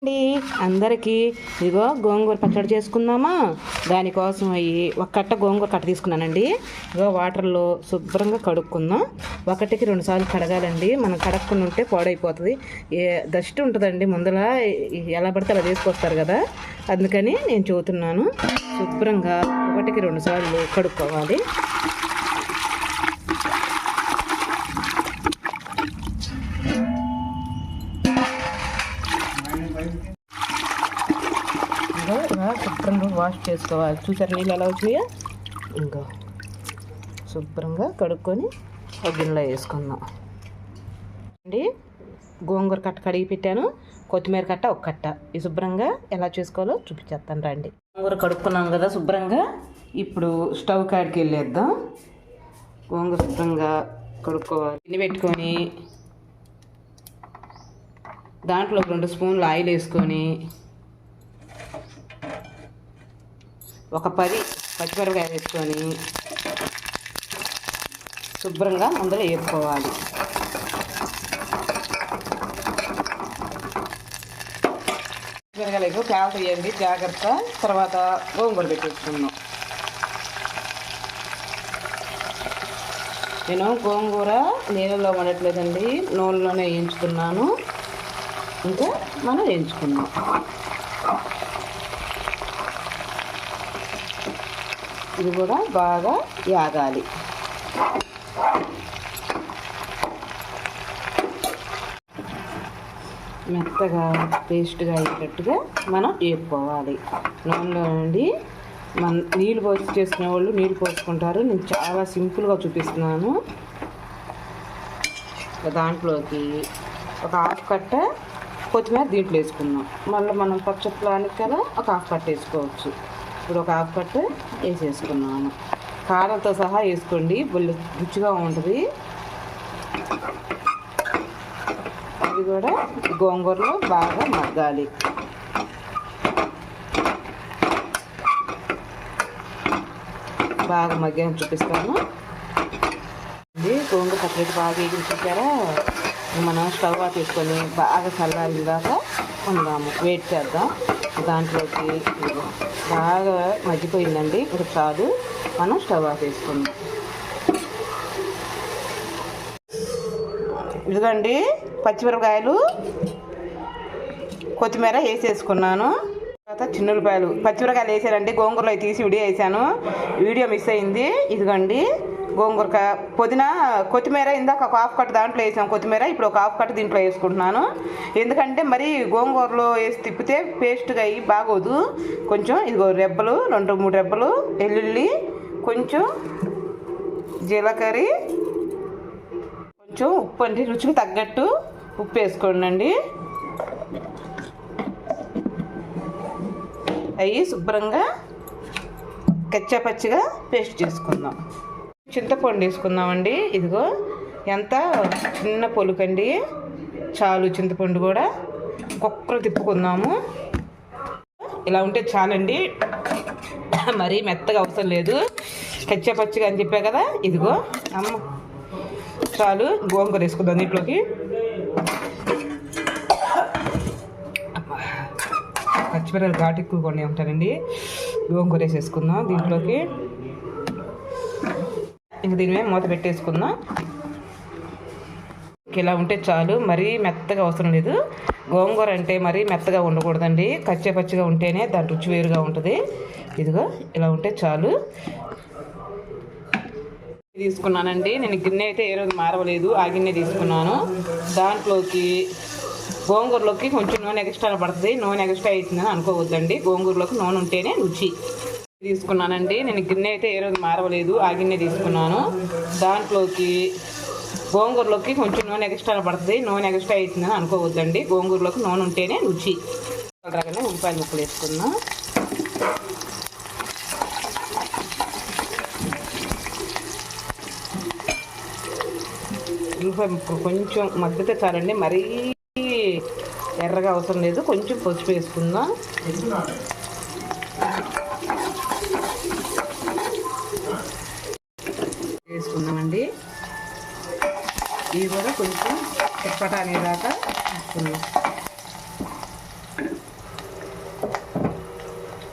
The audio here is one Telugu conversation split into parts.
అండి అందరికీ ఇదిగో గోంగూర పచ్చడి చేసుకుందామా. దానికోసం ఒక కట్ట గోంగూర కట్ట తీసుకున్నానండి. ఇదిగో వాటర్లో శుభ్రంగా కడుక్కుందాం. 1-2 సార్లు కడగాలండి. మనం కడక్కుని ఉంటే పాడైపోతుంది. డస్ట్ ఉంటుందండి ముందర, ఎలా పడితే అలా తీసుకొస్తారు కదా, అందుకని నేను చెబుతున్నాను. శుభ్రంగా 1-2 సార్లు కడుక్కోవాలి. శుభ్రంగా వాష్ చేసుకోవాలి. చూసారు నీళ్ళు ఎలా వచ్చినాయో. ఇంకా శుభ్రంగా కడుక్కొని ఒక గిన్నెలో వేసుకుందాం అండి. గోంగూర కట్ట కడిగి పెట్టాను. కొత్తిమీర కట్ట ఒక కట్ట. ఈ శుభ్రంగా ఎలా చేసుకోవాలో చూపించేస్తాను రండి. గోంగూర కడుక్కున్నాం కదా శుభ్రంగా. ఇప్పుడు స్టవ్ కాడికి వెళ్ళేద్దాం. గోంగూర శుభ్రంగా కడుక్కోవాలి. గిన్నె పెట్టుకొని దాంట్లో 2 స్పూన్లు ఆయిల్ వేసుకొని ఒక 10 పచ్చిమిరపకాయలు వేసుకొని శుభ్రంగా ముందర వేసుకోవాలి. పచ్చిమిరపకాయలు కాల్ తీయండి జాగ్రత్త. తర్వాత గోంగూర పెట్టేసుకుందాం. నేను గోంగూర నీళ్ళలో వండట్లేదండి, నూనెలోనే వేయించుకున్నాను. ఇంకా మనం వేయించుకున్నాం. ఇది కూడా బాగా యాగాలి. మెత్తగా పేస్ట్గా అయ్యేటట్టుగా మనం వేపుకోవాలి. నూనెలో నుండి నీళ్ళు పోసి చేసుకునే వాళ్ళు నీళ్ళు పోసుకుంటారు. నేను చాలా సింపుల్గా చూపిస్తున్నాను. దాంట్లోకి ఒక 1/2 కట్ట కొత్తిమీర దీంట్లో వేసుకుందాం. మళ్ళీ మనం పచ్చట్లానికి కదా ఒక 1/2 కట్ట వేసుకోవచ్చు. ఇప్పుడు ఒక 1/2 కట్ట వేసేసుకున్నాను. కారంతో సహా వేసుకోండి, బుల్లి రుచిగా ఉంటుంది. ఇది కూడా గోంగూరలో బాగా మగ్గాలి. బాగా మగ్గాని చూపిస్తాను. ఇది గోంగూర పచ్చడి బాగా వేగి చూసారా. మనం స్టవ్ ఆఫ్ తీసుకొని బాగా చల్లారిన దాకా ఉందాము, వెయిట్ చేద్దాం. దాంట్లోకి బాగా మగ్గిపోయిందండి. ఇప్పుడు చాలు, మనం స్టవ్ ఆఫ్ వేసుకుందాం. ఇదిగోండి పచ్చిమిరపకాయలు కొత్తిమీర వేసేసుకున్నాను. తర్వాత చిన్నులపాయలు పచ్చిమిరపకాయలు వేసానండి. గోంగూరలో తీసి వీడియో వేసాను, వీడియో మిస్ అయింది. ఇదిగోండి గోంగూర పుదీనా కొత్తిమీర ఇందాక ఒక 1/2 కట్ట దాంట్లో వేసాం కొత్తిమీర. ఇప్పుడు ఒక 1/2 కట్ట దీంట్లో వేసుకుంటున్నాను. ఎందుకంటే మరి గోంగూరలో వేసి తిప్పితే పేస్ట్గా అయ్యి బాగోదు. కొంచెం ఇదిగో రెబ్బలు 2-3 రెబ్బలు వెల్లుల్లి, కొంచెం జీలకర్ర, కొంచెం ఉప్పు అండి, రుచికి తగ్గట్టు ఉప్పు వేసుకోండి. అవి శుభ్రంగా కచ్చాపచ్చిగా పేస్ట్ చేసుకుందాం. చింతపండు వేసుకుందామండి. ఇదిగో ఎంత చిన్న పొలుకండి, చాలు. చింతపండు కూడా కుక్కలు తిప్పుకుందాము. ఇలా ఉంటే చాలండి, మరీ మెత్తగా అవసరం లేదు. కచ్చాపచ్చిగా అని చెప్పా కదా. ఇదిగో అమ్మ చాలు. గోంగూర వేసుకుందాం దీంట్లోకి. పచ్చిమిరపకాయలు ఘాటు ఎక్కువ కొన్ని ఉంటారండి. గోంగూర వేసేసుకుందాం దీంట్లోకి. ఇంక దీని మీద మూత పెట్టేసుకుందాం. ఇలా ఉంటే చాలు, మరీ మెత్తగా అవసరం లేదు. గోంగూర అంటే మరీ మెత్తగా ఉండకూడదండి, కచ్చేపచ్చిగా ఉంటేనే దాని రుచి వేరుగా ఉంటుంది. ఇదిగో ఇలా ఉంటే చాలు. తీసుకున్నానండి నేను. గిన్నె అయితే ఏ రోజు మారవలేదు, ఆ గిన్నె తీసుకున్నాను. దాంట్లోకి గోంగూరలోకి కొంచెం నూనె ఎక్స్ట్రా పడుతుంది. నూనె ఎక్స్ట్రా అవుతుందని అనుకోవద్దండి, గోంగూరలోకి నూనె ఉంటేనే రుచి. తీసుకున్నానండి నేను. గిన్నె అయితే ఏ రోజు మారవలేదు, ఆ గిన్నె తీసుకున్నాను. దాంట్లోకి గోంగూరలోకి కొంచెం నూనె ఎక్స్ట్రా పడుతుంది. నూనె ఎక్స్ట్రా అవుతుందని అనుకోవద్దండి, గోంగూరలోకి నూనె ఉంటేనే రుచి. అలాగనే ఉల్లిపాయల ముక్కలు వేసుకున్నాం. ఉల్లిపాయ ముక్కలు కొంచెం మగ్గితే చాలండి, మరీ ఎర్రగా అవసరం లేదు. కొంచెం పసుపు వేసుకుందాం. వేసుకుందామండి. ఇవి కూడా కొంచెం చిప్పట అనేదాకా వేసుకుందాం.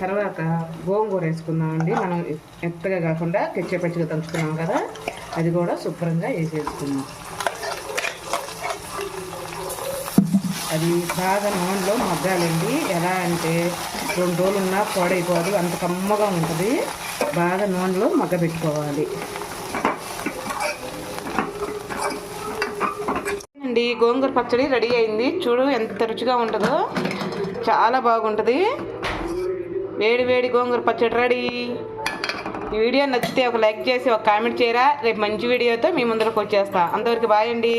తర్వాత గోంగూర వేసుకుందామండి. మనం మెత్తగా కాకుండా కెచ్చపచ్చిగా దంచుకున్నాం కదా, అది కూడా శుభ్రంగా వేసేసుకుందాం. అది బాగా నూనెలో మగ్గాలండి. ఎలా అంటే 2 రోజులు ఉన్నా పాడైపోదు, అంత కమ్మగా ఉంటుంది. బాగా నూనెలో మగ్గబెట్టుకోవాలి అండి. గోంగూర పచ్చడి రెడీ అయింది. చూడు ఎంత రుచిగా ఉంటుందో, చాలా బాగుంటుంది. వేడి వేడి గోంగూర పచ్చడి రెడీ. ఈ వీడియో నచ్చితే ఒక లైక్ చేసి ఒక కామెంట్ చేయరా. రేపు మంచి వీడియోతో మీ ముందరకు వచ్చేస్తా. అంతవరకు బాయ్ అండి.